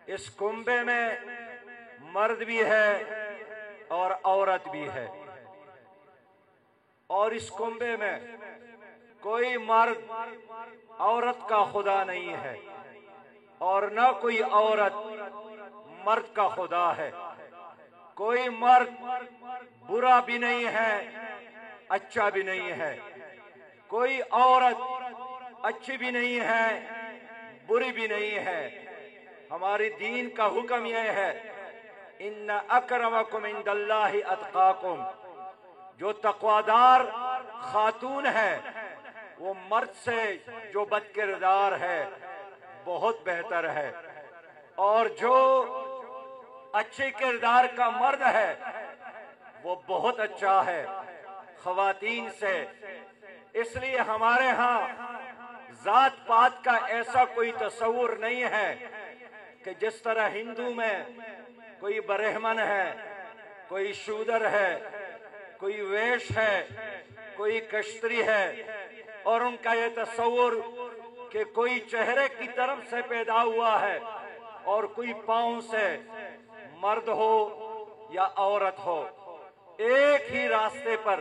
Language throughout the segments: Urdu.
اس کنبے میں مرد بھی ہے اور عورت بھی ہے، اور اس کنبے میں کوئی مرد عورت کا خدا نہیں ہے اور نہ کوئی عورت مرد کا خدا ہے۔ کوئی مرد برا بھی نہیں ہے، اچھا بھی نہیں ہے، کوئی عورت اچھی بھی نہیں ہے، بری بھی نہیں ہے۔ ہماری دین کا حکم یہ ہے، ان اکرمکم عند اللہ اتقاکم، جو تقوادار خاتون ہے وہ مرد سے جو بد کردار ہے بہت بہتر ہے، اور جو اچھے کردار کا مرد ہے وہ بہت اچھا ہے خواتین سے۔ اس لیے ہمارے ہاں ذات پات کا ایسا کوئی تصور نہیں ہے کہ جس طرح ہندو میں کوئی برہمن ہے، کوئی شودر ہے، کوئی ویش ہے، کوئی کشتری ہے، اور ان کا یہ تصور کہ کوئی چہرے کی طرف سے پیدا ہوا ہے اور کوئی پاؤں سے، مرد ہو یا عورت ہو، ایک ہی راستے پر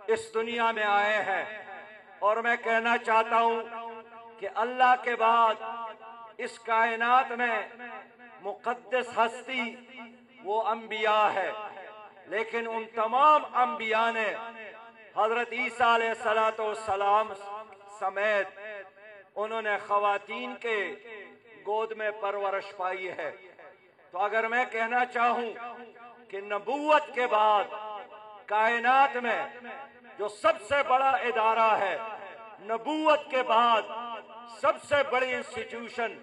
اس دنیا میں آئے ہیں۔ اور میں کہنا چاہتا ہوں کہ اللہ کے بعد اس کائنات میں مقدس ہستی وہ انبیاء ہے، لیکن ان تمام انبیاء نے حضرت عیسیٰ علیہ السلام سمیت انہوں نے خواتین کے گود میں پرورش پائی ہے۔ تو اگر میں کہنا چاہوں کہ نبوت کے بعد کائنات میں جو سب سے بڑا ادارہ ہے، نبوت کے بعد سب سے بڑی انسٹیٹیوشن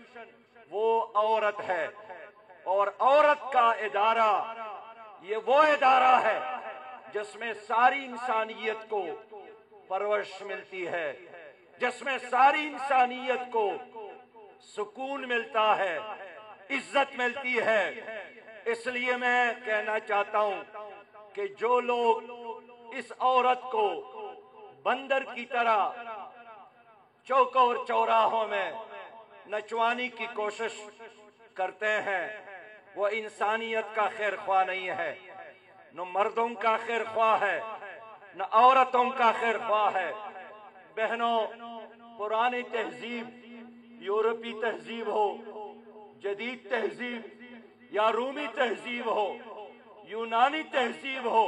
وہ عورت ہے، اور عورت کا ادارہ یہ وہ ادارہ ہے جس میں ساری انسانیت کو پرورش ملتی ہے، جس میں ساری انسانیت کو سکون ملتا ہے، عزت ملتی ہے۔ اس لیے میں کہنا چاہتا ہوں کہ جو لوگ اس عورت کو بندر کی طرح چوک اور چوراہوں میں نچوانے کی کوشش کرتے ہیں، وہ انسانیت کا خیر خواہ نہیں ہے، نہ مردوں کا خیر خواہ ہے، نہ عورتوں کا خیر خواہ ہے۔ بہنوں، پرانی تہذیب، یورپی تہذیب ہو، جدید تہذیب یا رومی تہذیب ہو، یونانی تہذیب ہو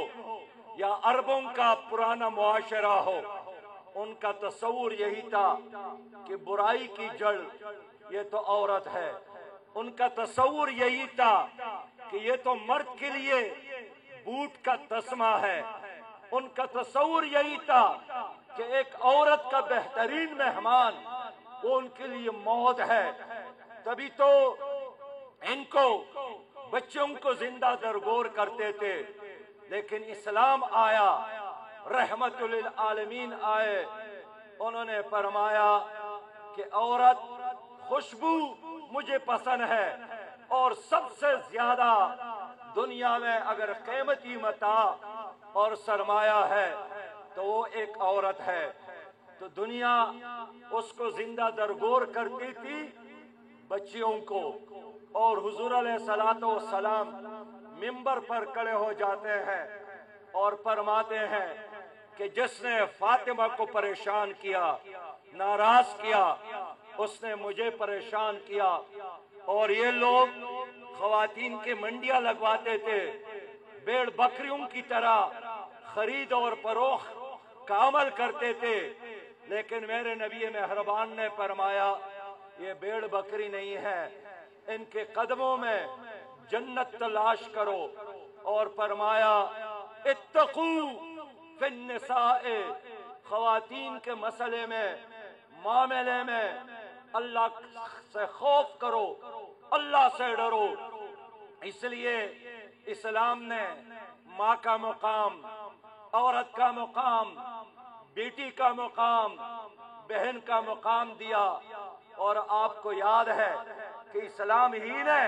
یا عربوں کا پرانا معاشرہ ہو، ان کا تصور یہی تھا کہ برائی کی جڑ یہ تو عورت ہے۔ ان کا تصور یہی تھا کہ یہ تو مرد کے لیے بوٹ کا تسمہ ہے۔ ان کا تصور یہی تھا کہ ایک عورت کا بہترین مہمان وہ ان کے لیے موت ہے۔ تبھی تو ان کو بچوں کو زندہ درگور کرتے تھے، لیکن اسلام آیا، رحمت للعالمین آئے، انہوں نے فرمایا کہ عورت خوشبو مجھے پسند ہے، اور سب سے زیادہ دنیا میں اگر قیمتی متاع اور سرمایہ ہے تو وہ ایک عورت ہے۔ تو دنیا اس کو زندہ درگور کرتی تھی، بچیوں کو، اور حضور علیہ السلام منبر پر کھڑے ہو جاتے ہیں اور فرماتے ہیں کہ جس نے فاطمہ کو پریشان کیا، ناراض کیا، اس نے مجھے پریشان کیا۔ اور یہ لوگ خواتین کے منڈیاں لگواتے تھے، بیڑ بکریوں کی طرح خرید اور فروخت کا عمل کرتے تھے، لیکن میرے نبی مہربان نے فرمایا یہ بیڑ بکری نہیں ہے، ان کے قدموں میں جنت تلاش کرو، اور فرمایا اتقو فی النساء، خواتین کے مسئلے میں، معاملے میں اللہ سے خوف کرو، اللہ سے ڈرو۔ اس لیے اسلام نے ماں کا مقام، عورت کا مقام، بیٹی کا مقام، بہن کا مقام دیا۔ اور آپ کو یاد ہے کہ اسلام ہی نے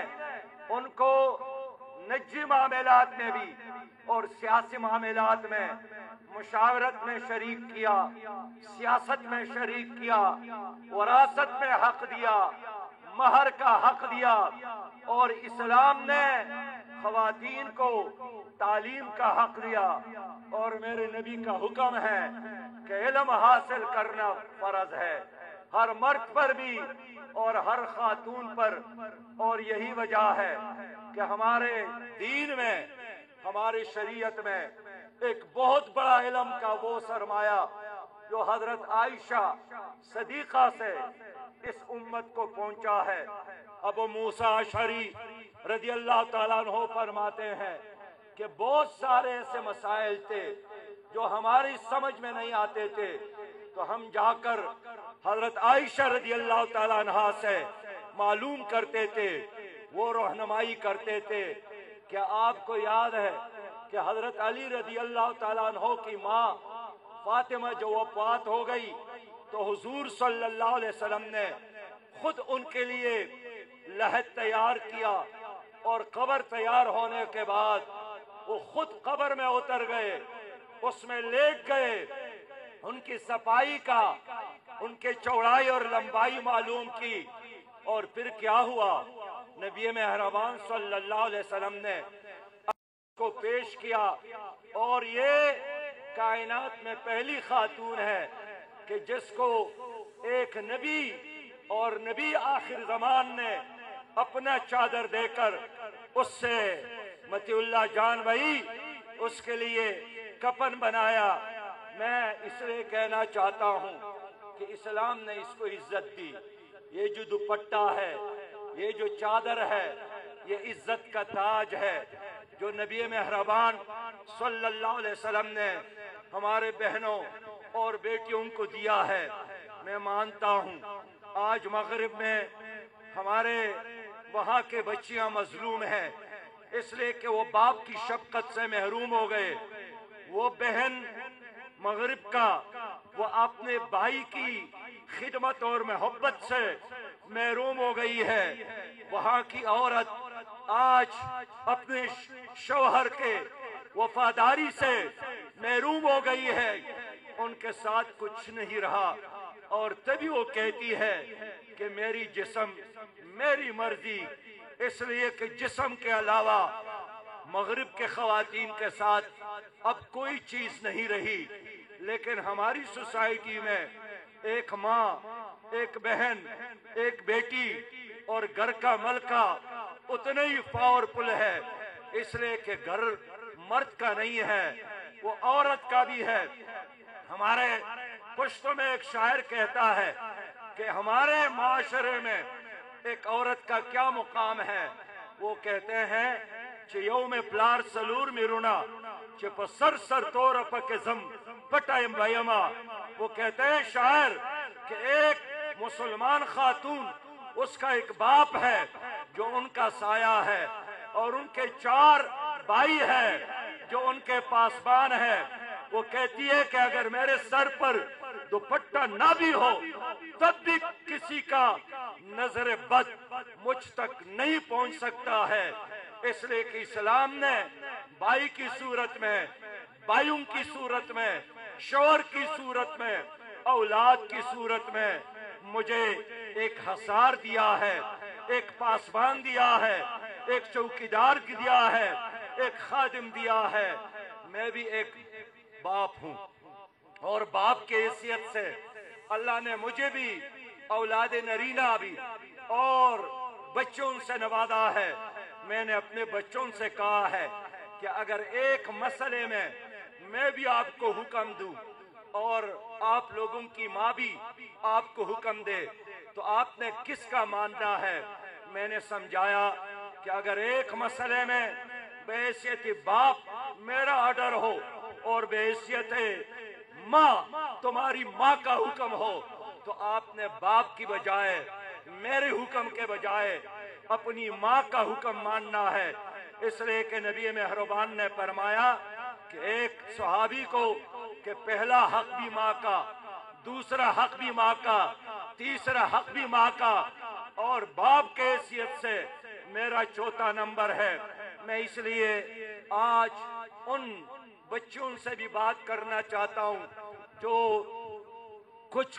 ان کو نجی معاملات میں بھی اور سیاسی معاملات میں مشاورت میں شریک کیا، سیاست میں شریک کیا، وراثت میں حق دیا، مہر کا حق دیا، اور اسلام نے خواتین کو تعلیم کا حق دیا، اور میرے نبی کا حکم ہے کہ علم حاصل کرنا فرض ہے ہر مرد پر بھی اور ہر خاتون پر۔ اور یہی وجہ ہے کہ ہمارے دین میں، ہماری شریعت میں ایک بہت بڑا علم کا وہ سرمایہ جو حضرت عائشہ صدیقہ سے اس امت کو پہنچا ہے۔ ابو موسیٰ اشعری رضی اللہ تعالیٰ عنہ فرماتے ہیں کہ بہت سارے ایسے مسائل تھے جو ہماری سمجھ میں نہیں آتے تھے، تو ہم جا کر حضرت عائشہ رضی اللہ تعالیٰ عنہ سے معلوم کرتے تھے، وہ رہنمائی کرتے تھے۔ کیا آپ کو یاد ہے کہ حضرت علی رضی اللہ تعالیٰ عنہ کی ماں فاطمہ جو وفات ہو گئی تو حضور صلی اللہ علیہ وسلم نے خود ان کے لیے لحد تیار کیا، اور قبر تیار ہونے کے بعد وہ خود قبر میں اتر گئے، اس میں لیٹ گئے، ان کی صفائی کا، ان کے چوڑائی اور لمبائی معلوم کی، اور پھر کیا ہوا، نبی مہربان صلی اللہ علیہ وسلم نے کو پیش کیا، اور یہ کائنات میں پہلی خاتون ہے کہ جس کو ایک نبی اور نبی آخر زمان نے اپنا چادر دے کر اس سے متی اللہ جان بھائی اس کے لیے کفن بنایا۔ میں اس لیے کہنا چاہتا ہوں کہ اسلام نے اس کو عزت دی۔ یہ جو دوپٹہ ہے، یہ جو چادر ہے، یہ عزت کا تاج ہے جو نبی مہربان صلی اللہ علیہ وسلم نے ہمارے بہنوں اور بیٹیوں کو دیا ہے۔ میں مانتا ہوں آج مغرب میں ہمارے وہاں کے بچیاں مظلوم ہیں، اس لیے کہ وہ باپ کی شفقت سے محروم ہو گئے۔ وہ بہن مغرب کا وہ اپنے بھائی کی خدمت اور محبت سے محروم ہو گئی ہے۔ وہاں کی عورت آج اپنے شوہر کے وفاداری سے محروم ہو گئی ہے، ان کے ساتھ کچھ نہیں رہا، اور تبھی وہ کہتی ہے کہ میری جسم میری مرضی، اس لیے کہ جسم کے علاوہ مغرب کے خواتین کے ساتھ اب کوئی چیز نہیں رہی۔ لیکن ہماری سوسائٹی میں ایک ماں، ایک بہن، ایک بیٹی اور گھر کا ملکہ اتنا ہی پاورفل ہے، اس لیے کہ گھر مرد کا نہیں ہے، وہ عورت کا بھی ہے۔ ہمارے پشتوں میں ایک شاعر کہتا ہے کہ ہمارے معاشرے میں ایک عورت کا کیا مقام ہے، وہ کہتے ہیں کہ یوم پلار سلور میرونا کہ سر سر طور پکزم پٹائم بھائیما۔ وہ کہتے ہیں شاعر کہ ایک مسلمان خاتون اس کا ایک باپ ہے جو ان کا سایہ ہے، اور ان کے 4 بھائی ہیں جو ان کے پاسبان ہے۔ وہ کہتی ہے کہ اگر میرے سر پر دوپٹہ نہ بھی ہو تب بھی کسی کا نظر بد مجھ تک نہیں پہنچ سکتا ہے، اس لیے کہ اسلام نے بھائی کی صورت میں، بھائیوں کی صورت میں، شوہر کی صورت میں، اولاد کی صورت میں مجھے ایک حصار دیا ہے، ایک پاسبان دیا ہے، ایک چوکیدار دیا ہے، ایک خادم دیا ہے۔ میں بھی ایک باپ ہوں، اور باپ کے حیثیت سے اللہ نے مجھے بھی اولاد نرینہ بھی اور بچوں سے نوازا ہے۔ میں نے اپنے بچوں سے کہا ہے کہ اگر ایک مسئلے میں میں بھی آپ کو حکم دوں اور آپ لوگوں کی ماں بھی آپ کو حکم دے تو آپ نے کس کا ماننا ہے؟ میں نے سمجھایا کہ اگر ایک مسئلے میں بحیثیت باپ میرا آرڈر ہو اور بحیثیت ماں تمہاری ماں کا حکم ہو تو آپ نے باپ کی بجائے، میرے حکم کے بجائے اپنی ماں کا حکم ماننا ہے۔ اس لیے کہ نبی مہربان نے فرمایا کہ ایک صحابی کو کہ پہلا حق بھی ماں کا، دوسرا حق بھی ماں کا، تیسرا حق بھی ماں کا، اور باپ کے حیثیت سے میرا 4تھا نمبر ہے۔ میں اس لیے آج ان بچوں سے بھی بات کرنا چاہتا ہوں جو کچھ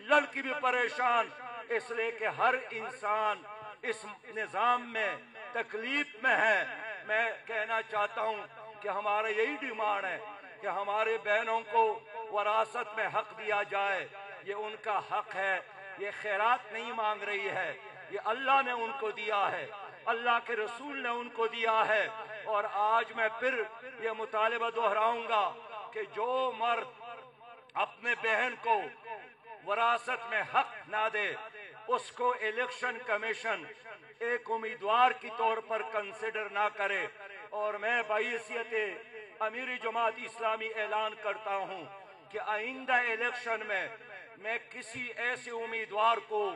لڑکی بھی پریشان، اس لیے کہ ہر انسان اس نظام میں تکلیف میں ہے۔ میں کہنا چاہتا ہوں کہ ہمارا یہی ڈیمانڈ ہے کہ ہمارے بہنوں کو وراثت میں حق دیا جائے، یہ ان کا حق ہے، یہ خیرات نہیں مانگ رہی ہے، یہ اللہ نے ان کو دیا ہے، اللہ کے رسول نے ان کو دیا ہے۔ اور آج میں پھر یہ مطالبہ دہراؤں گا کہ جو مرد اپنے بہن کو وراثت میں حق نہ دے، اس کو الیکشن کمیشن ایک امیدوار کی طور پر کنسیڈر نہ کرے۔ اور میں بحیثیت امیر جماعت اسلامی اعلان کرتا ہوں کہ آئندہ الیکشن میں کسی ایسے امیدوار کو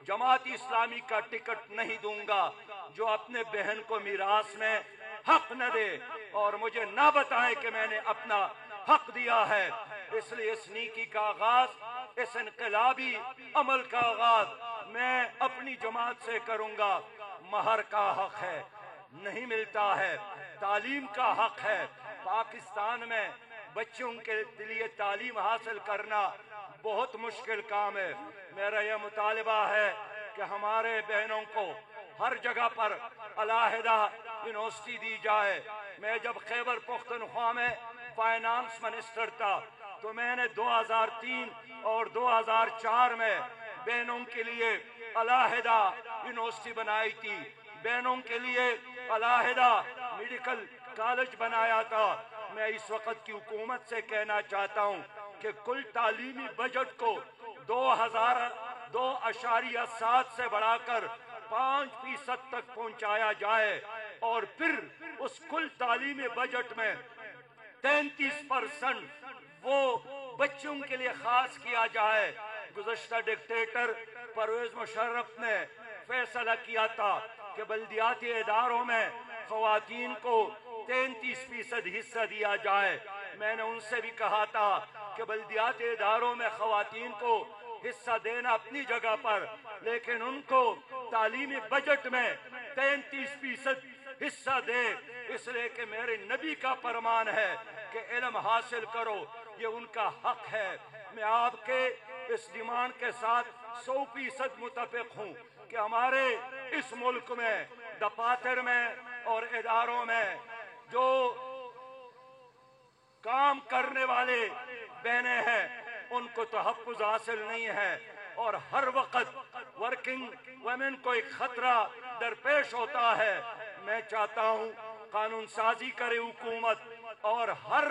جماعت اسلامی کا ٹکٹ نہیں دوں گا جو اپنے بہن کو میراث میں حق نہ دے اور مجھے نہ بتائے کہ میں نے اپنا حق دیا ہے۔ اس لیے اس نیکی کا آغاز، اس انقلابی عمل کا آغاز میں اپنی جماعت سے کروں گا۔ مہر کا حق ہے، نہیں ملتا ہے۔ تعلیم کا حق ہے۔ پاکستان میں بچوں کے لیے تعلیم حاصل کرنا بہت مشکل کام ہے۔ میرا یہ مطالبہ ہے کہ ہمارے بہنوں کو ہر جگہ پر علیحدہ یونیورسٹی دی جائے۔ میں جب خیبر پختونخوا میں فائنانس منسٹر تھا تو میں نے 2003 اور 2004 میں بہنوں کے لیے علیحدہ یونیورسٹی بنائی تھی، بہنوں کے لیے علیحدہ میڈیکل کالج بنایا تھا۔ میں اس وقت کی حکومت سے کہنا چاہتا ہوں کہ کل تعلیمی بجٹ کو 2.7 سے بڑھا کر 5% تک پہنچایا جائے اور پھر اس کل تعلیمی بجٹ میں 33% وہ بچوں کے لیے خاص کیا جائے۔ گزشتہ ڈکٹیٹر پرویز مشرف نے فیصلہ کیا تھا کہ بلدیاتی اداروں میں خواتین کو 33% حصہ دیا جائے۔ میں نے ان سے بھی کہا تھا کہ بلدیاتی اداروں میں خواتین کو حصہ دینا اپنی جگہ پر، لیکن ان کو تعلیمی بجٹ میں 33% حصہ دے، اس لیے کہ میرے نبی کا فرمان ہے کہ علم حاصل کرو، یہ ان کا حق ہے۔ میں آپ کے اس ڈیمانڈ کے ساتھ 100% متفق ہوں کہ ہمارے اس ملک میں دفاتر میں اور اداروں میں جو کام کرنے والے بہنیں ہیں ان کو تحفظ حاصل نہیں ہے، اور ہر وقت ورکنگ ویمن کو ایک خطرہ درپیش ہوتا ہے۔ میں چاہتا ہوں قانون سازی کرے حکومت اور ہر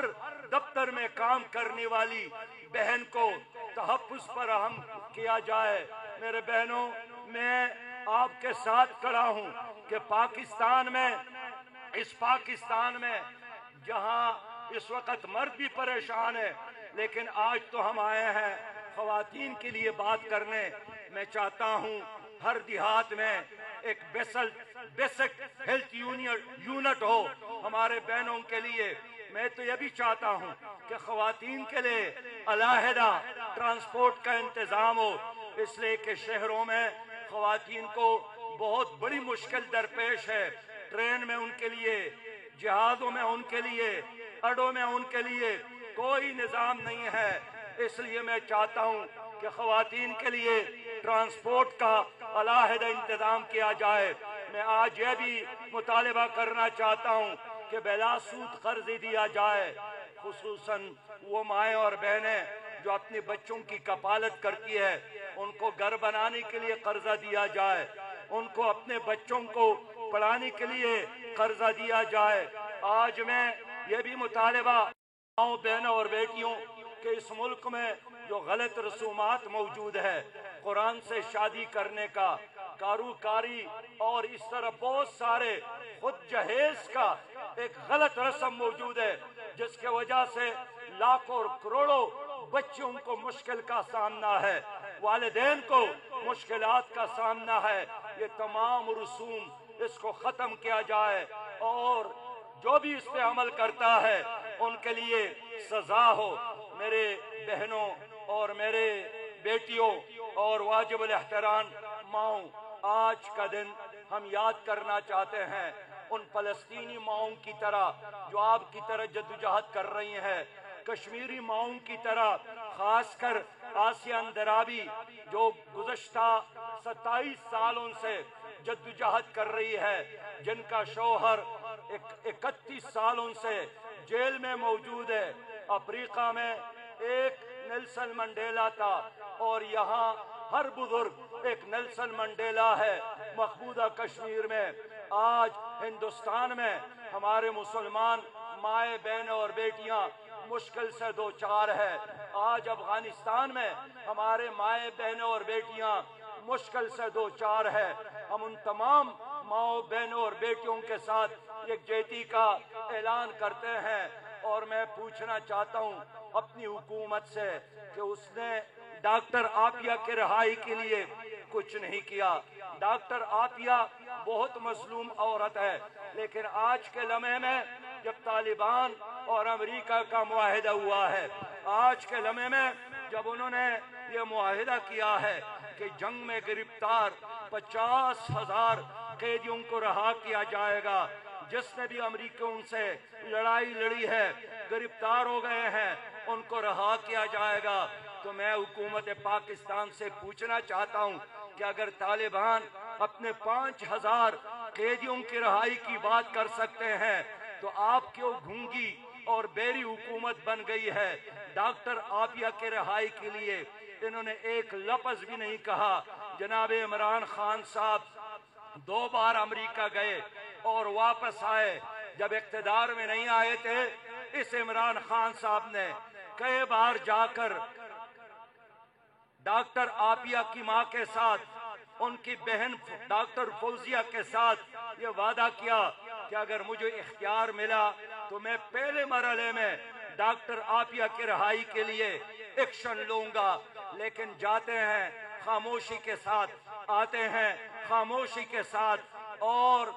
دفتر میں کام کرنے والی بہن کو تحفظ فراہم کیا جائے۔ میرے بہنوں، میں آپ کے ساتھ کھڑا ہوں کہ پاکستان میں جہاں اس وقت مرد بھی پریشان ہے، لیکن آج تو ہم آئے ہیں خواتین کے لیے بات کرنے۔ میں چاہتا ہوں ہر دیہات میں ایک بیسک ہیلتھ یونٹ ہو ہمارے بہنوں کے لیے۔ میں تو یہ بھی چاہتا ہوں کہ خواتین کے لیے علیحدہ ٹرانسپورٹ کا انتظام ہو، اس لیے کہ شہروں میں خواتین کو بہت بڑی مشکل درپیش ہے۔ ٹرین میں ان کے لیے، جہازوں میں ان کے لیے، اڈوں میں ان کے لیے کوئی نظام نہیں ہے۔ اس لیے میں چاہتا ہوں کہ خواتین کے لیے ٹرانسپورٹ کا علیحدہ انتظام کیا جائے۔ میں آج یہ بھی مطالبہ کرنا چاہتا ہوں کہ بلا سود قرض دیا جائے، خصوصاً وہ مائیں اور بہنیں جو اپنے بچوں کی کفالت کرتی ہے، ان کو گھر بنانے کے لیے قرضہ دیا جائے، ان کو اپنے بچوں کو پڑھانے کے لیے قرضہ دیا جائے۔ آج میں یہ بھی مطالبہ بہنوں اور بیٹیوں کہ اس ملک میں جو غلط رسومات موجود ہے، قرآن سے شادی کرنے کا، کاروکاری اور اس طرح بہت سارے خود جہیز کا ایک غلط رسم موجود ہے، جس کی وجہ سے لاکھوں اور کروڑوں بچوں کو مشکل کا سامنا ہے، والدین کو مشکلات کا سامنا ہے۔ یہ تمام رسوم اس کو ختم کیا جائے اور جو بھی اس پہ عمل کرتا ہے ان کے لیے سزا ہو۔ میرے بہنوں اور میرے بیٹیوں اور واجب الاحترام ماؤں، آج کا دن ہم یاد کرنا چاہتے ہیں ان فلسطینی ماؤں کی طرح جو آپ کی طرح جدوجہد کر رہی ہیں۔ کشمیری ماؤں کی طرح، خاص کر آسیہ اندرابی جو گزشتہ 27 سالوں سے جدوجہد کر رہی ہے، جن کا شوہر 31 سالوں سے جیل میں موجود ہے۔ افریقہ میں ایک نیلسن منڈیلا تھا اور یہاں ہر بزرگ ایک نیلسن منڈیلا ہے۔ مقبوضہ کشمیر میں آج ہندوستان میں ہمارے مسلمان مائیں بہنیں اور بیٹیاں مشکل سے دوچار ہے۔ آج افغانستان میں ہمارے مائیں بہنیں اور بیٹیاں مشکل سے دوچار ہے۔ ہم ان تمام ماؤں بہنوں اور بیٹیوں کے ساتھ یکجہتی کا اعلان کرتے ہیں، اور میں پوچھنا چاہتا ہوں اپنی حکومت سے کہ اس نے ڈاکٹر عافیہ کی رہائی کے لیے کچھ نہیں کیا۔ ڈاکٹر عافیہ بہت مظلوم عورت ہے، لیکن آج کے لمحے میں جب طالبان اور امریکہ کا معاہدہ ہوا ہے، آج کے لمحے میں جب انہوں نے یہ معاہدہ کیا ہے کہ جنگ میں گرفتار 50,000 قیدیوں کو رہا کیا جائے گا، جس نے بھی امریکیوں سے لڑائی لڑی ہے، گرفتار ہو گئے ہیں، ان کو رہا کیا جائے گا، تو میں حکومت پاکستان سے پوچھنا چاہتا ہوں کہ اگر طالبان اپنے 5,000 قیدیوں کی رہائی کی بات کر سکتے ہیں تو آپ کیوں گھونگی اور بیری حکومت بن گئی ہے؟ ڈاکٹر عافیہ کے رہائی کے لیے انہوں نے ایک لفظ بھی نہیں کہا۔ جناب عمران خان صاحب 2 بار امریکہ گئے اور واپس آئے، جب اقتدار میں نہیں آئے تھے اس عمران خان صاحب نے کئی بار جا کر ڈاکٹر عافیہ کی ماں کے ساتھ، ان کی بہن ڈاکٹر فوزیہ کے ساتھ یہ وعدہ کیا کہ اگر مجھے اختیار ملا تو میں پہلے مرحلے میں ڈاکٹر عافیہ کی رہائی کے لیے ایکشن لوں گا، لیکن جاتے ہیں خاموشی کے ساتھ، آتے ہیں خاموشی کے ساتھ، اور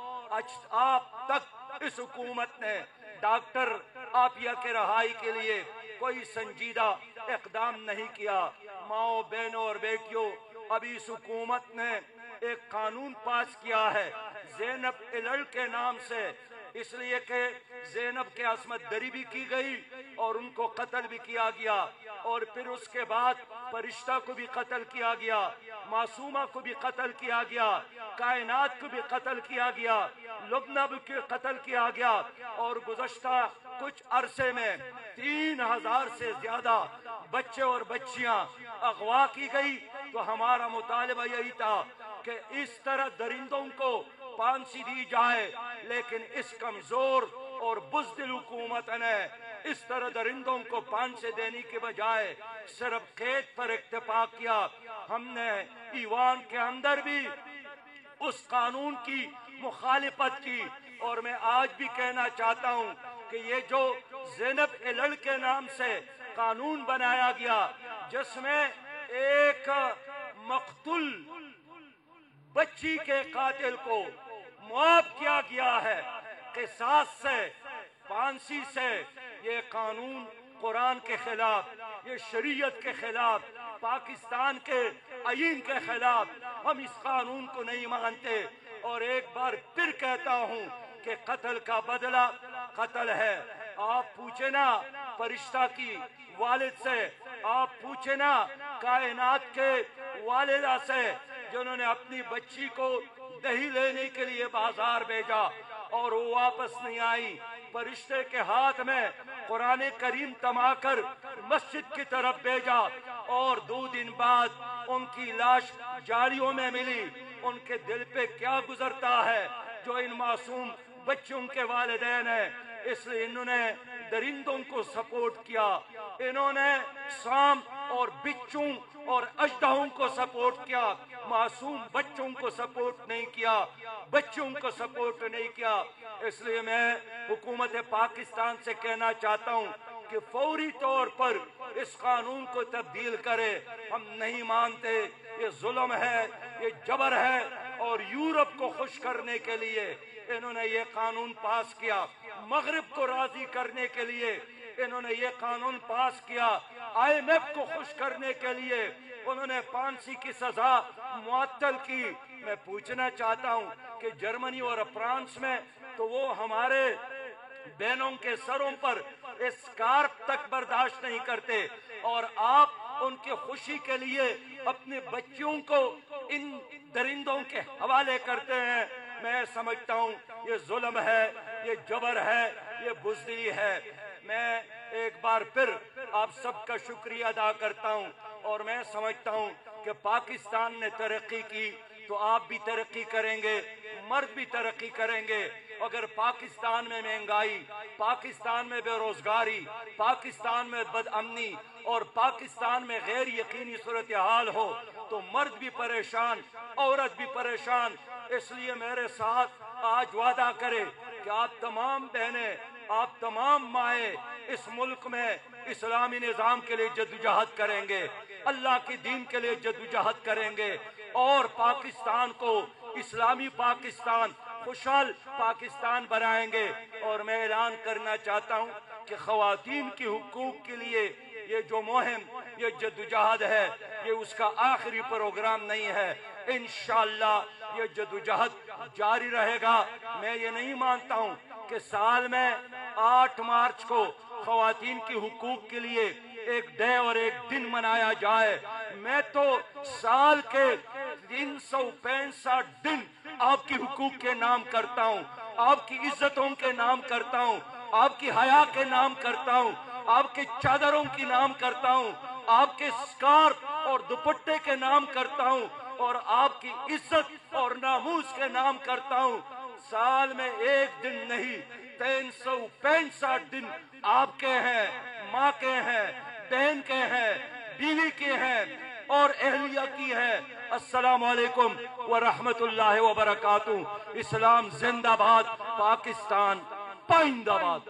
آپ تک اس حکومت نے ڈاکٹر عافیہ کے رہائی کے لیے کوئی سنجیدہ اقدام نہیں کیا۔ ماؤں بہنوں اور بیٹیوں، ابھی اس حکومت نے ایک قانون پاس کیا ہے زینب الل کے نام سے، اس لیے کہ زینب کے عصمت دری بھی کی گئی اور ان کو قتل بھی کیا گیا، اور پھر اس کے بعد فرشتہ کو بھی قتل کیا گیا، معصومہ کو بھی قتل کیا گیا، کائنات کو بھی قتل کیا گیا، لبنہ بھی قتل کیا گیا، اور گزشتہ کچھ عرصے میں 3,000 سے زیادہ بچے اور بچیاں اغوا کی گئی۔ تو ہمارا مطالبہ یہی تھا کہ اس طرح درندوں کو پھانسی دی جائے، لیکن اس کمزور اور بزدل حکومت نے اس طرح درندوں کو پھانسی دینے کے بجائے صرف قید پر اکتفا کیا۔ ہم نے ایوان کے اندر بھی اس قانون کی مخالفت کی، اور میں آج بھی کہنا چاہتا ہوں کہ یہ جو زینب الل کے نام سے قانون بنایا گیا، جس میں ایک مقتول بچی کے قاتل کو معاف کیا گیا ہے قصاص سے، پھانسی سے، یہ قانون قرآن کے خلاف، یہ شریعت کے خلاف، پاکستان کے آئین کے خلاف، ہم اس قانون کو نہیں مانتے، اور ایک بار پھر کہتا ہوں کہ قتل کا بدلہ قتل ہے۔ آپ پوچھیں نا فرشتہ کی والد سے، آپ پوچھیں نا کائنات کے والدہ سے، جنہوں نے اپنی بچی کو دہی لینے کے لیے بازار بھیجا اور وہ واپس نہیں آئی، فرشتے کے ہاتھ میں قرآن کریم تما کر مسجد کی طرف بھیجا، اور 2 دن بعد ان کی لاش جاڑیوں میں ملی۔ ان کے دل پہ کیا گزرتا ہے جو ان معصوم بچوں کے والدین ہیں؟ اس لیے انہوں نے درندوں کو سپورٹ کیا، انہوں نے سام اور بچوں اور اژدہوں کو سپورٹ کیا، معصوم بچوں کو سپورٹ نہیں کیا، بچوں کو سپورٹ نہیں کیا۔ اس لیے میں حکومت پاکستان سے کہنا چاہتا ہوں کہ فوری طور پر اس قانون کو تبدیل کرے، ہم نہیں مانتے، یہ ظلم ہے، یہ جبر ہے، اور یورپ کو خوش کرنے کے لیے انہوں نے یہ قانون پاس کیا، مغرب کو راضی کرنے کے لیے انہوں نے یہ قانون پاس کیا، IMF کو خوش کرنے کے لیے انہوں نے پھانسی کی سزا معطل کی۔ میں پوچھنا چاہتا ہوں کہ جرمنی اور فرانس میں تو وہ ہمارے بہنوں کے سروں پر اسکارف تک برداشت نہیں کرتے، اور آپ ان کی خوشی کے لیے اپنے بچیوں کو ان درندوں کے حوالے کرتے ہیں۔ میں سمجھتا ہوں یہ ظلم ہے، یہ جبر ہے، یہ بزدلی ہے۔ میں ایک بار پھر آپ سب کا شکریہ ادا کرتا ہوں، اور میں سمجھتا ہوں کہ پاکستان نے ترقی کی تو آپ بھی ترقی کریں گے، مرد بھی ترقی کریں گے۔ اگر پاکستان میں مہنگائی، پاکستان میں بے روزگاری، پاکستان میں بد امنی اور پاکستان میں غیر یقینی صورتحال ہو تو مرد بھی پریشان، عورت بھی پریشان۔ اس لیے میرے ساتھ آج وعدہ کرے کہ آپ تمام بہنیں، آپ تمام مائیں اس ملک میں اسلامی نظام کے لیے جدوجہد کریں گے، اللہ کے دین کے لیے جدوجہد کریں گے، اور پاکستان کو اسلامی پاکستان، خوشحال پاکستان بنائیں گے۔ اور میں اعلان کرنا چاہتا ہوں کہ خواتین کے حقوق کے لیے یہ جو مہم، یہ جدوجہد ہے، یہ اس کا آخری پروگرام نہیں ہے۔ انشاءاللہ یہ جدوجہد جاری رہے گا۔ میں یہ نہیں مانتا ہوں کہ سال میں 8 مارچ کو خواتین کے حقوق کے لیے ایک ڈے اور ایک دن منایا جائے۔ میں تو سال کے 365 دن آپ کے حقوق کے نام کرتا ہوں، آپ کی عزتوں کے نام کرتا ہوں، آپ کی حیا کے نام کرتا ہوں، آپ کے چادروں کی نام کرتا ہوں، آپ کے اسکارف اور دوپٹے کے نام کرتا ہوں، اور آپ کی عزت اور ناموس کے نام کرتا ہوں۔ سال میں ایک دن نہیں، 365 دن آپ کے ہیں، ماں کے ہیں، بہن کے ہیں، بیوی کے ہیں اور اہلیہ کی ہے۔ السلام علیکم ورحمت اللہ وبرکاتہ۔ اسلام زندہ باد، پاکستان پائندہ باد۔